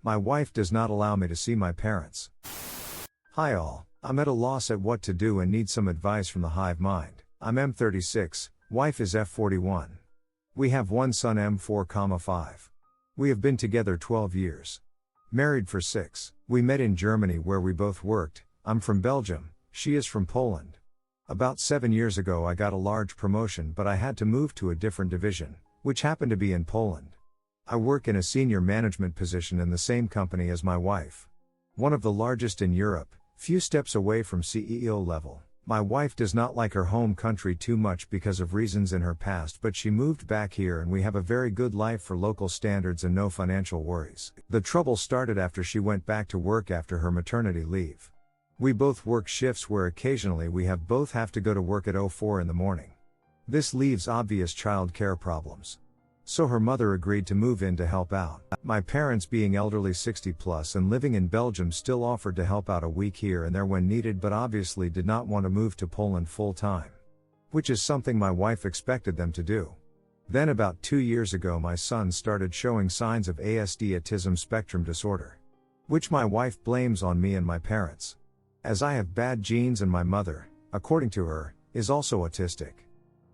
My wife does not allow me to see my parents. Hi all, I'm at a loss at what to do and need some advice from the hive mind. I'm M36, wife is F41. We have one son M4,5. We have been together 12 years. Married for 6. We met in Germany where we both worked. I'm from Belgium, she is from Poland. About 7 years ago I got a large promotion but I had to move to a different division, which happened to be in Poland. I work in a senior management position in the same company as my wife. One of the largest in Europe, few steps away from CEO level. My wife does not like her home country too much because of reasons in her past, but she moved back here and we have a very good life for local standards and no financial worries. The trouble started after she went back to work after her maternity leave. We both work shifts where occasionally we both have to go to work at 04 in the morning. This leaves obvious child care problems. So her mother agreed to move in to help out. My parents, being elderly 60 plus and living in Belgium, still offered to help out a week here and there when needed, but obviously did not want to move to Poland full time. Which is something my wife expected them to do. Then about 2 years ago my son started showing signs of ASD, autism spectrum disorder. Which my wife blames on me and my parents. As I have bad genes and my mother, according to her, is also autistic.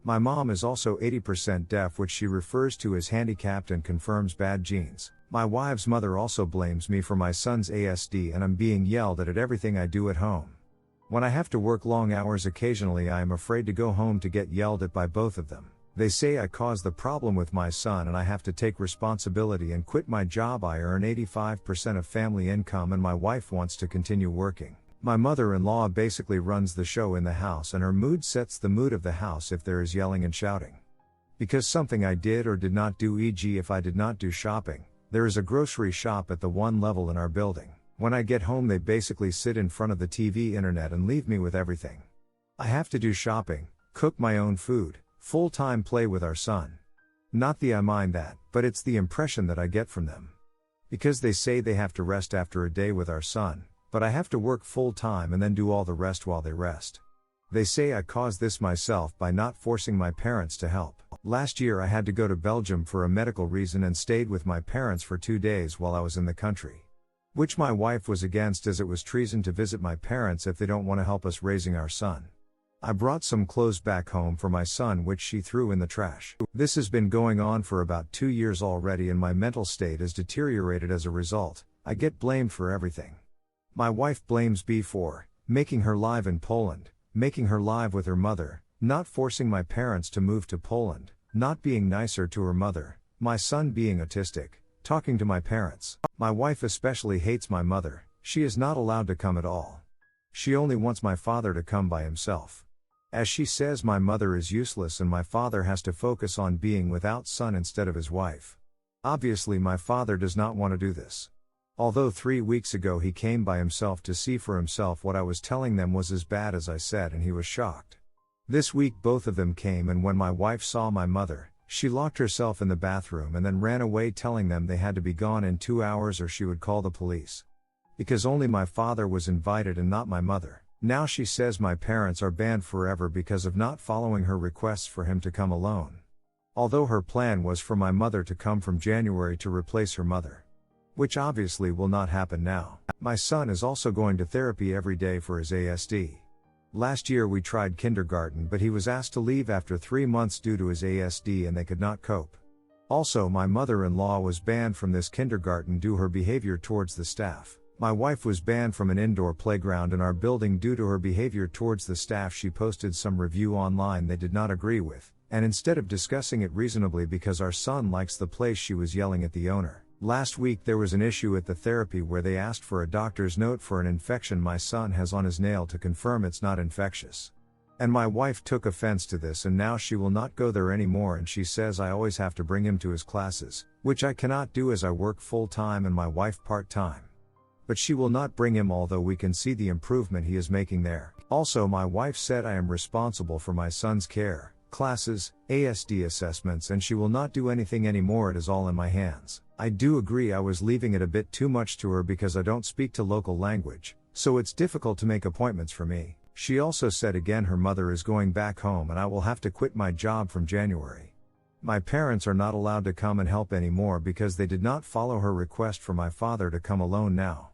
My mom is also 80% deaf, which she refers to as handicapped and confirms bad genes. My wife's mother also blames me for my son's ASD and I'm being yelled at everything I do at home. When I have to work long hours occasionally I am afraid to go home to get yelled at by both of them. They say I caused the problem with my son and I have to take responsibility and quit my job. I earn 85% of family income and my wife wants to continue working. My mother-in-law basically runs the show in the house and her mood sets the mood of the house if there is yelling and shouting. Because something I did or did not do, e.g. if I did not do shopping, there is a grocery shop at the one level in our building. When I get home they basically sit in front of the TV, internet and leave me with everything. I have to do shopping, cook my own food, full-time play with our son. Not the I mind that, but it's the impression that I get from them. Because they say they have to rest after a day with our son. But I have to work full time and then do all the rest while they rest. They say I caused this myself by not forcing my parents to help. Last year I had to go to Belgium for a medical reason and stayed with my parents for 2 days while I was in the country. Which my wife was against, as it was treason to visit my parents if they don't want to help us raising our son. I brought some clothes back home for my son which she threw in the trash. This has been going on for about 2 years already and my mental state has deteriorated as a result. I get blamed for everything. My wife blames me for making her live in Poland, making her live with her mother, not forcing my parents to move to Poland, not being nicer to her mother, my son being autistic, talking to my parents. My wife especially hates my mother. She is not allowed to come at all. She only wants my father to come by himself. As she says, my mother is useless and my father has to focus on being without son instead of his wife. Obviously my father does not want to do this. Although 3 weeks ago he came by himself to see for himself what I was telling them was as bad as I said and he was shocked. This week both of them came and when my wife saw my mother, she locked herself in the bathroom and then ran away telling them they had to be gone in 2 hours or she would call the police. Because only my father was invited and not my mother. Now she says my parents are banned forever because of not following her requests for him to come alone. Although her plan was for my mother to come from January to replace her mother. Which obviously will not happen now. My son is also going to therapy every day for his ASD. Last year we tried kindergarten but he was asked to leave after 3 months due to his ASD and they could not cope. Also my mother-in-law was banned from this kindergarten due to her behavior towards the staff. My wife was banned from an indoor playground in our building due to her behavior towards the staff. She posted some review online they did not agree with, and instead of discussing it reasonably because our son likes the place she was yelling at the owner. Last week there was an issue at the therapy where they asked for a doctor's note for an infection my son has on his nail to confirm it's not infectious. And my wife took offense to this and now she will not go there anymore and she says I always have to bring him to his classes, which I cannot do as I work full time and my wife part time. But she will not bring him although we can see the improvement he is making there. Also my wife said I am responsible for my son's care, classes, ASD assessments and she will not do anything anymore. It is all in my hands. I do agree I was leaving it a bit too much to her because I don't speak to local language, so it's difficult to make appointments for me. She also said again her mother is going back home and I will have to quit my job from January. My parents are not allowed to come and help anymore because they did not follow her request for my father to come alone now.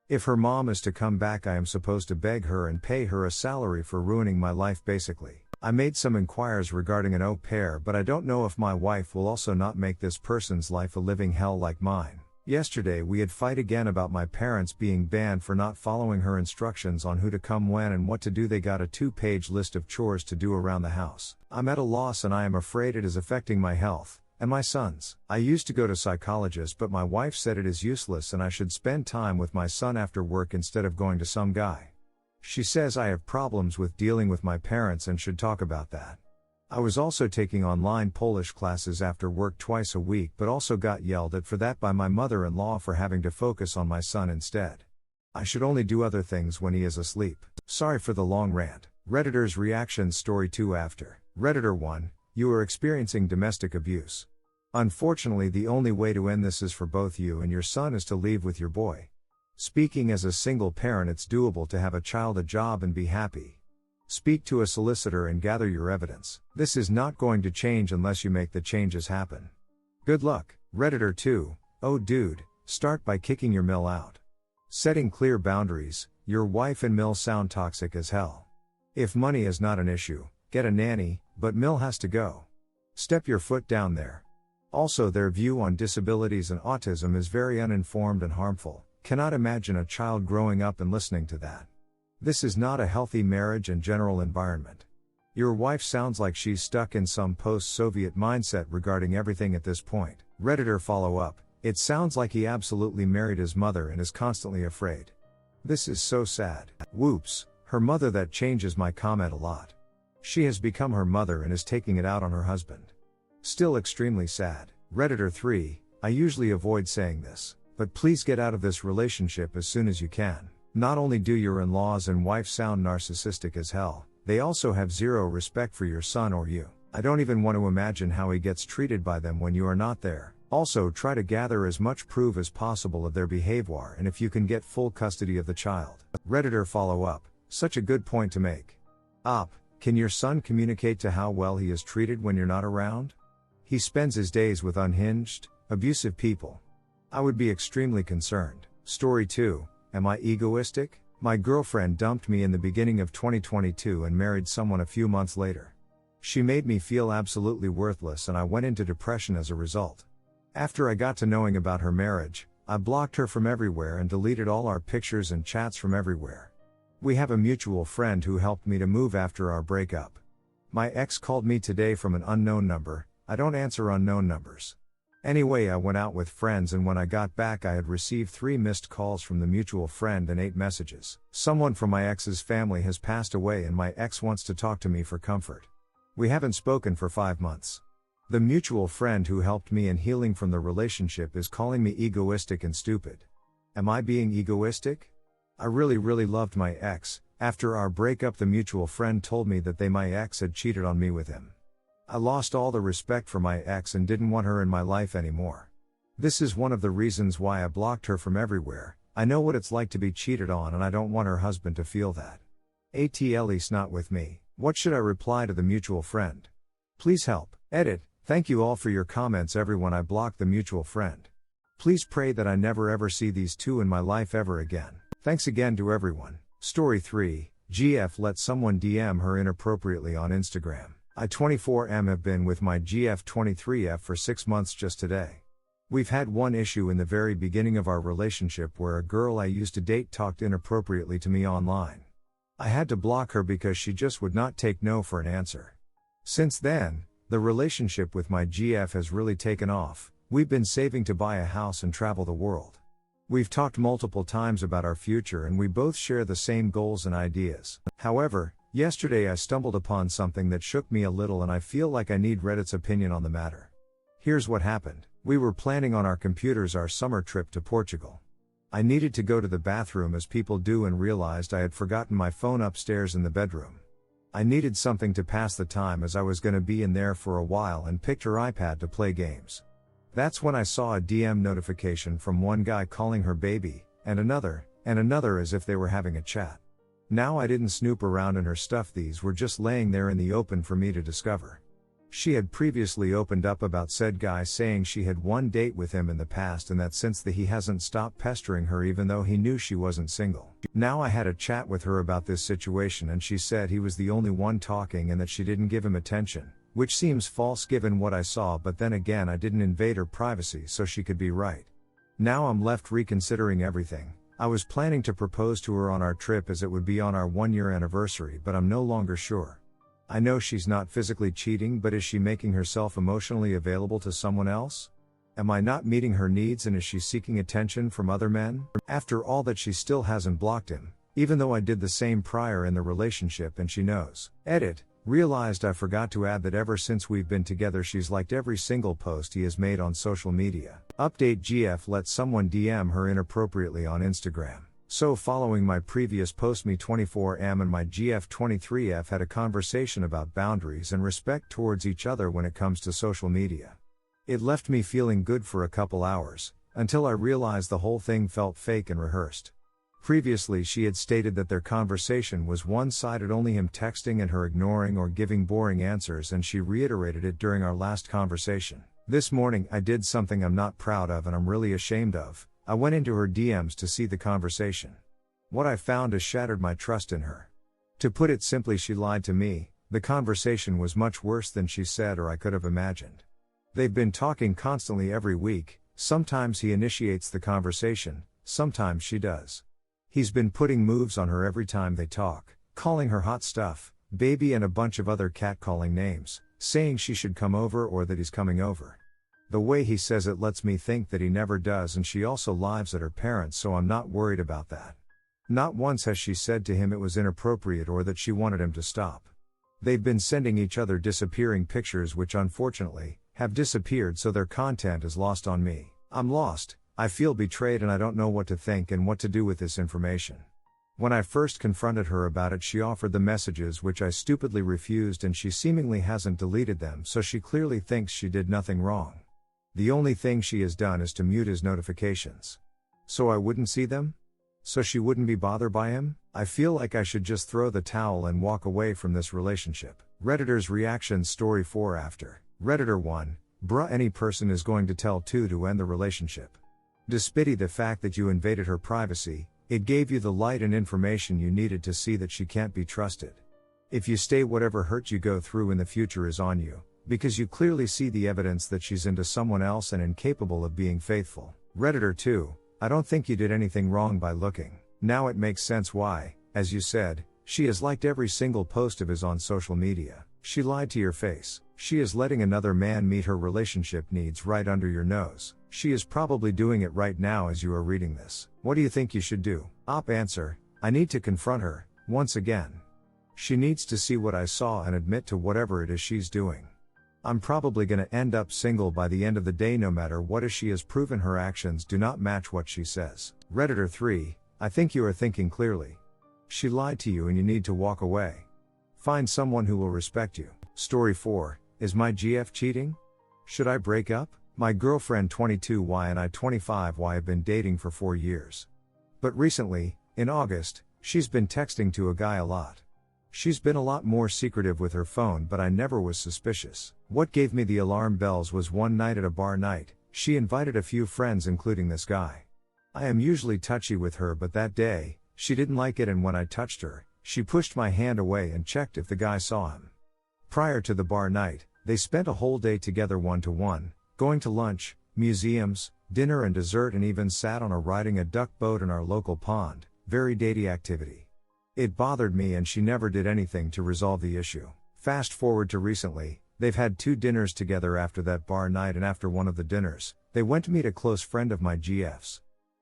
If her mom is to come back, I am supposed to beg her and pay her a salary for ruining my life basically. I made some inquiries regarding an au pair, but I don't know if my wife will also not make this person's life a living hell like mine. Yesterday we had fight again about my parents being banned for not following her instructions on who to come when and what to do. They got a 2-page list of chores to do around the house. I'm at a loss and I am afraid it is affecting my health and my son's. I used to go to psychologist, but my wife said it is useless and I should spend time with my son after work instead of going to some guy. She says I have problems with dealing with my parents and should talk about that. I was also taking online Polish classes after work twice a week, but also got yelled at for that by my mother-in-law for having to focus on my son instead. I should only do other things when he is asleep. Sorry for the long rant. Redditor's reactions. Story 2 after. Redditor 1, you are experiencing domestic abuse. Unfortunately, the only way to end this is for both you and your son is to leave with your boy. Speaking as a single parent, it's doable to have a child, a job and be happy. Speak to a solicitor and gather your evidence. This is not going to change unless you make the changes happen. Good luck. Redditor 2, oh dude, start by kicking your mill out. Setting clear boundaries. Your wife and mill sound toxic as hell. If money is not an issue, get a nanny, but mill has to go. Step your foot down there. Also, their view on disabilities and autism is very uninformed and harmful. Cannot imagine a child growing up and listening to that. This is not a healthy marriage and general environment. Your wife sounds like she's stuck in some post-Soviet mindset regarding everything at this point. Redditor follow-up, it sounds like he absolutely married his mother and is constantly afraid. This is so sad. Whoops, her mother. That changes my comment a lot. She has become her mother and is taking it out on her husband. Still extremely sad. Redditor 3, I usually avoid saying this, but please get out of this relationship as soon as you can. Not only do your in-laws and wife sound narcissistic as hell, they also have zero respect for your son or you. I don't even want to imagine how he gets treated by them when you are not there. Also, try to gather as much proof as possible of their behavior and if you can get full custody of the child. Redditor follow-up, such a good point to make. Can your son communicate to how well he is treated when you're not around? He spends his days with unhinged, abusive people. I would be extremely concerned. Story 2, am I egoistic? My girlfriend dumped me in the beginning of 2022 and married someone a few months later. She made me feel absolutely worthless and I went into depression as a result. After I got to knowing about her marriage, I blocked her from everywhere and deleted all our pictures and chats from everywhere. We have a mutual friend who helped me to move after our breakup. My ex called me today from an unknown number. I don't answer unknown numbers. Anyway, I went out with friends and when I got back I had received 3 missed calls from the mutual friend and 8 messages. Someone from my ex's family has passed away and my ex wants to talk to me for comfort. We haven't spoken for 5 months. The mutual friend who helped me in healing from the relationship is calling me egoistic and stupid. Am I being egoistic? I really loved my ex. After our breakup, the mutual friend told me that my ex had cheated on me with him. I lost all the respect for my ex and didn't want her in my life anymore. This is one of the reasons why I blocked her from everywhere. I know what it's like to be cheated on and I don't want her husband to feel that. Atleast not with me. What should I reply to the mutual friend? Please help. Edit. Thank you all for your comments everyone. I blocked the mutual friend. Please pray that I never ever see these two in my life ever again. Thanks again to everyone. Story 3, GF let someone DM her inappropriately on Instagram. I 24M have been with my GF 23F for 6 months just today. We've had one issue in the very beginning of our relationship where a girl I used to date talked inappropriately to me online. I had to block her because she just would not take no for an answer. Since then, the relationship with my GF has really taken off. We've been saving to buy a house and travel the world. We've talked multiple times about our future and we both share the same goals and ideas. However, yesterday I stumbled upon something that shook me a little and I feel like I need Reddit's opinion on the matter. Here's what happened. We were planning on our computers our summer trip to Portugal. I needed to go to the bathroom as people do and realized I had forgotten my phone upstairs in the bedroom. I needed something to pass the time as I was going to be in there for a while and picked her iPad to play games. That's when I saw a DM notification from one guy calling her baby, and another as if they were having a chat. Now I didn't snoop around in her stuff, these were just laying there in the open for me to discover. She had previously opened up about said guy, saying she had one date with him in the past and that since he hasn't stopped pestering her even though he knew she wasn't single. Now I had a chat with her about this situation and she said he was the only one talking and that she didn't give him attention, which seems false given what I saw, but then again I didn't invade her privacy, so she could be right. Now I'm left reconsidering everything. I was planning to propose to her on our trip as it would be on our 1-year anniversary, but I'm no longer sure. I know she's not physically cheating, but is she making herself emotionally available to someone else? Am I not meeting her needs and is she seeking attention from other men? After all that, she still hasn't blocked him, even though I did the same prior in the relationship and she knows. Edit. Realized I forgot to add that ever since we've been together she's liked every single post he has made on social media. Update: GF let someone DM her inappropriately on Instagram. So following my previous post, me 24M and my GF 23F had a conversation about boundaries and respect towards each other when it comes to social media. It left me feeling good for a couple hours, until I realized the whole thing felt fake and rehearsed. Previously she had stated that their conversation was one-sided, only him texting and her ignoring or giving boring answers, and she reiterated it during our last conversation. This morning I did something I'm not proud of and I'm really ashamed of. I went into her DMs to see the conversation. What I found has shattered my trust in her. To put it simply, she lied to me. The conversation was much worse than she said or I could have imagined. They've been talking constantly every week. Sometimes he initiates the conversation, sometimes she does. He's been putting moves on her every time they talk, calling her hot stuff, baby and a bunch of other catcalling names, saying she should come over or that he's coming over. The way he says it lets me think that he never does, and she also lives at her parents', so I'm not worried about that. Not once has she said to him it was inappropriate or that she wanted him to stop. They've been sending each other disappearing pictures which unfortunately have disappeared, so their content is lost on me. I'm lost, I feel betrayed, and I don't know what to think and what to do with this information. When I first confronted her about it, she offered the messages which I stupidly refused, and she seemingly hasn't deleted them, so she clearly thinks she did nothing wrong. The only thing she has done is to mute his notifications. So I wouldn't see them? So she wouldn't be bothered by him? I feel like I should just throw the towel and walk away from this relationship. Redditor's reactions. Story 4 after. Redditor 1. Bruh, any person is going to tell 2 to end the relationship. Despite the fact that you invaded her privacy, it gave you the light and information you needed to see that she can't be trusted. If you stay, whatever hurt you go through in the future is on you, because you clearly see the evidence that she's into someone else and incapable of being faithful. Redditor 2. I don't think you did anything wrong by looking. Now it makes sense why, as you said, she has liked every single post of his on social media. She lied to your face. She is letting another man meet her relationship needs right under your nose. She is probably doing it right now as you are reading this. What do you think you should do? Op answer. I need to confront her, once again. She needs to see what I saw and admit to whatever it is she's doing. I'm probably gonna end up single by the end of the day no matter what, as she has proven her actions do not match what she says. Redditor 3. I think you are thinking clearly. She lied to you and you need to walk away. Find someone who will respect you. Story 4. Is my GF cheating? Should I break up? My girlfriend 22Y and I 25Y have been dating for 4 years. But recently, in August, she's been texting to a guy a lot. She's been a lot more secretive with her phone, but I never was suspicious. What gave me the alarm bells was one night at a bar night, she invited a few friends including this guy. I am usually touchy with her, but that day, she didn't like it, and when I touched her, she pushed my hand away and checked if the guy saw him. Prior to the bar night, they spent a whole day together one-to-one, going to lunch, museums, dinner and dessert, and even sat on riding a duck boat in our local pond. Very datey activity. It bothered me and she never did anything to resolve the issue. Fast forward to recently, they've had 2 dinners together after that bar night, and after one of the dinners, they went to meet a close friend of my GF's.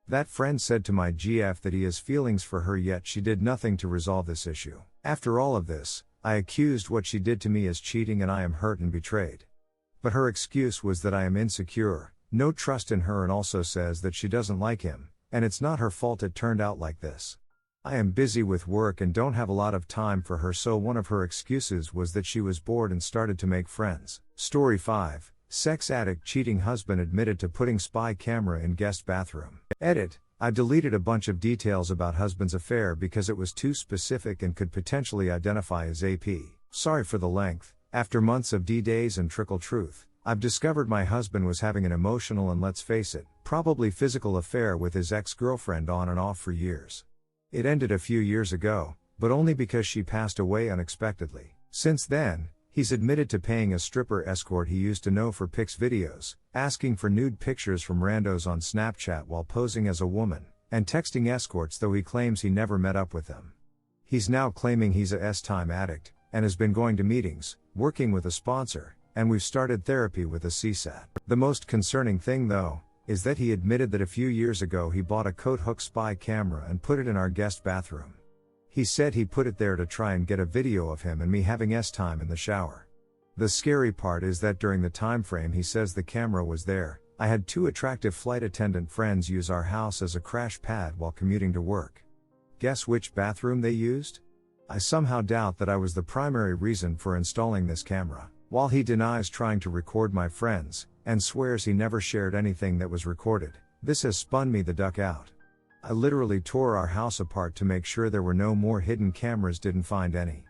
That friend said to my GF that he has feelings for her, yet she did nothing to resolve this issue. After all of this, I accused what she did to me as cheating and I am hurt and betrayed. But her excuse was that I am insecure, no trust in her, and also says that she doesn't like him, and it's not her fault it turned out like this. I am busy with work and don't have a lot of time for her, so one of her excuses was that she was bored and started to make friends. Story 5. Sex addict cheating husband admitted to putting spy camera in guest bathroom. Edit. I deleted a bunch of details about husband's affair because it was too specific and could potentially identify as AP. Sorry for the length. After months of D-days and trickle truth, I've discovered my husband was having an emotional and, let's face it, probably physical affair with his ex-girlfriend on and off for years. It ended a few years ago, but only because she passed away unexpectedly. Since then, he's admitted to paying a stripper escort he used to know for pics videos, asking for nude pictures from randos on Snapchat while posing as a woman, and texting escorts, though he claims he never met up with them. He's now claiming he's a S-time addict, and has been going to meetings, working with a sponsor, and we've started therapy with a CSAT. The most concerning thing, though, is that he admitted that a few years ago he bought a coat hook spy camera and put it in our guest bathroom. He said he put it there to try and get a video of him and me having S-time in the shower. The scary part is that during the time frame he says the camera was there, I had 2 attractive flight attendant friends use our house as a crash pad while commuting to work. Guess which bathroom they used? I somehow doubt that I was the primary reason for installing this camera. While he denies trying to record my friends, and swears he never shared anything that was recorded, this has spun me the duck out. I literally tore our house apart to make sure there were no more hidden cameras, didn't find any.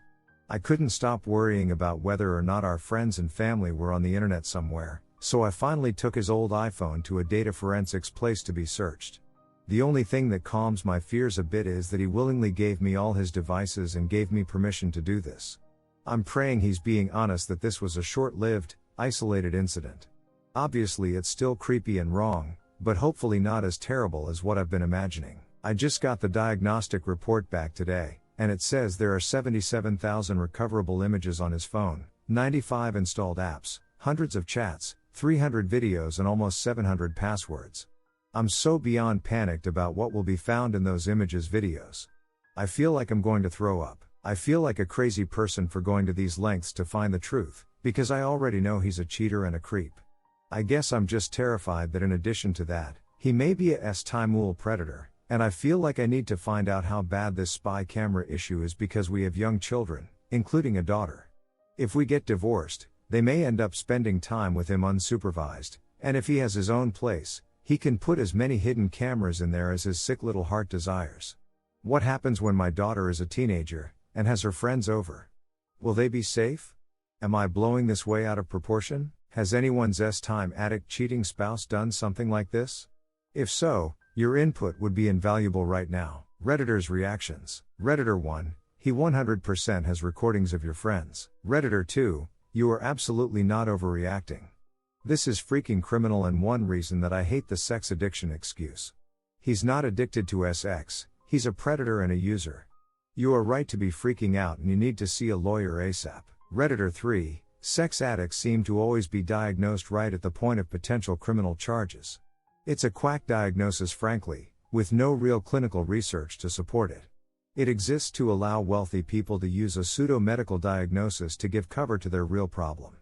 I couldn't stop worrying about whether or not our friends and family were on the internet somewhere, so I finally took his old iPhone to a data forensics place to be searched. The only thing that calms my fears a bit is that he willingly gave me all his devices and gave me permission to do this. I'm praying he's being honest that this was a short-lived, isolated incident. Obviously it's still creepy and wrong, but hopefully not as terrible as what I've been imagining. I just got the diagnostic report back today, and it says there are 77,000 recoverable images on his phone, 95 installed apps, hundreds of chats, 300 videos and almost 700 passwords. I'm so beyond panicked about what will be found in those images, videos. I feel like I'm going to throw up. I feel like a crazy person for going to these lengths to find the truth, because I already know he's a cheater and a creep. I guess I'm just terrified that in addition to that, he may be a S-time predator, and I feel like I need to find out how bad this spy camera issue is because we have young children, including a daughter. If we get divorced, they may end up spending time with him unsupervised, and if he has his own place, he can put as many hidden cameras in there as his sick little heart desires. What happens when my daughter is a teenager, and has her friends over? Will they be safe? Am I blowing this way out of proportion? Has anyone's S-time addict cheating spouse done something like this? If so, your input would be invaluable right now. Redditors' reactions. Redditor 1, he 100% has recordings of your friends. Redditor 2, you are absolutely not overreacting. This is freaking criminal and one reason that I hate the sex addiction excuse. He's not addicted to sex, he's a predator and a user. You are right to be freaking out and you need to see a lawyer ASAP. Redditor 3, sex addicts seem to always be diagnosed right at the point of potential criminal charges. It's a quack diagnosis, frankly, with no real clinical research to support it. It exists to allow wealthy people to use a pseudo-medical diagnosis to give cover to their real problem.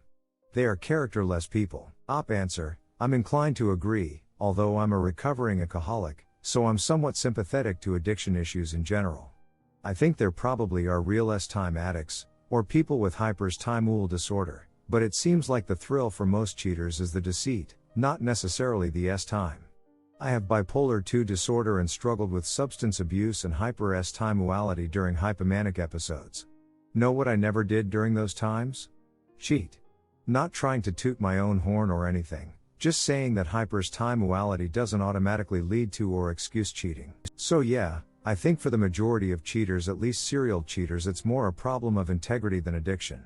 They are characterless people. Op answer, I'm inclined to agree, although I'm a recovering alcoholic, so I'm somewhat sympathetic to addiction issues in general. I think there probably are real S-time addicts, or people with hypers-time disorder, but it seems like the thrill for most cheaters is the deceit, not necessarily the S-time. I have bipolar II disorder and struggled with substance abuse and hyper-S-timeality during hypomanic episodes. Know what I never did during those times? Cheat. Not trying to toot my own horn or anything, just saying that hypers-timeality doesn't automatically lead to or excuse cheating. So yeah, I think for the majority of cheaters, at least serial cheaters, it's more a problem of integrity than addiction.